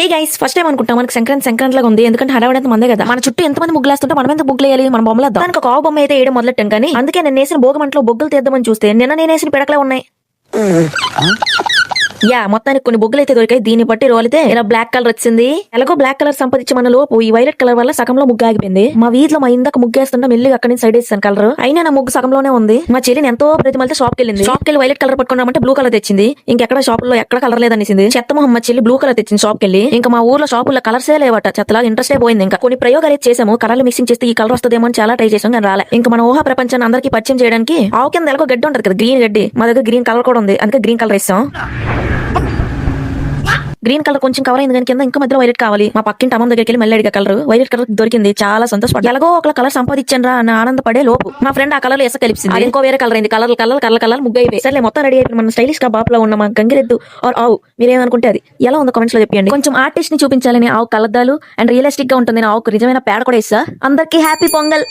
Hey guys, first time అనుకుంటాం మనకి సంక్రాంతి లాగా ఉంది. ఎందుకంటే హడావిడంత మందే కదా. మన చుట్టూ ఎంతమంది ముగ్గులేస్తుంటే మనం ఎంత ముగ్గులు వేయాలి, మన బొమ్మలేద్దాం. దానికి ఒక ఆవు బొమ్మ అయితే వేయడం మొదలెట్టాను. కానీ అందుకే నేను వేసిన భోగమంటలో బొగ్గులు తీద్దామని చూస్తే నిన్న నేను వేసిన పిడకలే ఉన్నాయి. మొత్తానికి కొన్ని బొగ్గులు అయితే దొరికాయి. దీన్ని బట్టి రోలితే ఇలా బ్లాక్ కలర్ వచ్చింది. ఎలాగో బ్లాక్ కలర్ సంపాదించి మన లోపు ఈ వైలెట్ కలర్ వల్ల సగంలో ముగ్గు ఆగిపోయింది. మా వీధిలో మా ఇందాక ముగ్గేస్తుంటే మెల్లిగా అక్కడి నుంచి సైడ్ వేసాను కలర్. అయినా నా ముగ్గు సగంలోనే ఉంది. మా చెల్లిని ఎంతో ప్రతిమలితే షాప్కి వెళ్ళింది. షాప్కి వెళ్ళి వైలెట్ కలర్ పట్టుకున్నామంటే బ్లూ కలర్ తెచ్చింది. ఇంకెక్కడ షాప్ లో ఎక్కడ కలర్ లేదనిసింది. చెత్త మొహం మా చెల్లి బ్లూ కలర్ తెచ్చింది షాప్కి వెళ్ళి. ఇంకా మా ఊర్లో షాపుల్లో కలర్సే లేవట. చెత్తలా ఇంట్రెస్టే పోయింది. ఇంకా కొన్ని ప్రయోగాలు అయితే చేసాము. కలర్లు మిక్సింగ్ చేస్తే ఈ కలర్ వస్తుందేమో అని చాలా ట్రై చేసాం కానీ రాలే. ఇంకా మన ఊహా ప్రపంచాన్ని అందరికీ పరిచయం చేయడానికి ఆవు కింద ఎలాగో గడ్డి ఉంటది కదా, గ్రీన్ గడ్డి. మా దగ్గర గ్రీన్ కలర్ కూడా ఉంది. అందుకే గ్రీన్ కలర్ ఇస్తాం. గ్రీన్ కలర్ కొంచెం కవర్ అయింది కానీ కింద ఇంకా మధ్యలో వైలెట్ కావాలి. మా పక్కింటి అమ్మ దగ్గరికి వెళ్ళి మళ్ళీ అడిగా కలర్. వైలెట్ కలర్ దొరికింది. చాలా సంతోషపడి ఎలాగో ఒక కలర్ సంపాదించాను రా అని ఆనందపడే లోపు మా ఫ్రెండ్ ఆ కలర్ ఇసుక కలిపింది. అది ఇంకో వేరే కలర్ అయింది. కలర్ ముగ్గు అయిపోయి సరే మొత్తం రెడీ అయిపోయి మన స్టైలిష్ గా బాపులో ఉన్న మా గంగిరెద్దు ఆర్ ఆవు మీరేమనుకుంటే అది ఎలా ఉందో కామెంట్స్ లో చెప్పండి. కొంచెం ఆర్టిస్ట్ ని చూపించాలని ఆవు కలద్దాలు అండ్ రియలిస్టిక్ గా ఉంటుంది. ఆవుకు నిజమైన పేడ కూడా ఇస్తా. అందరికి హ్యాపీ పొంగల్.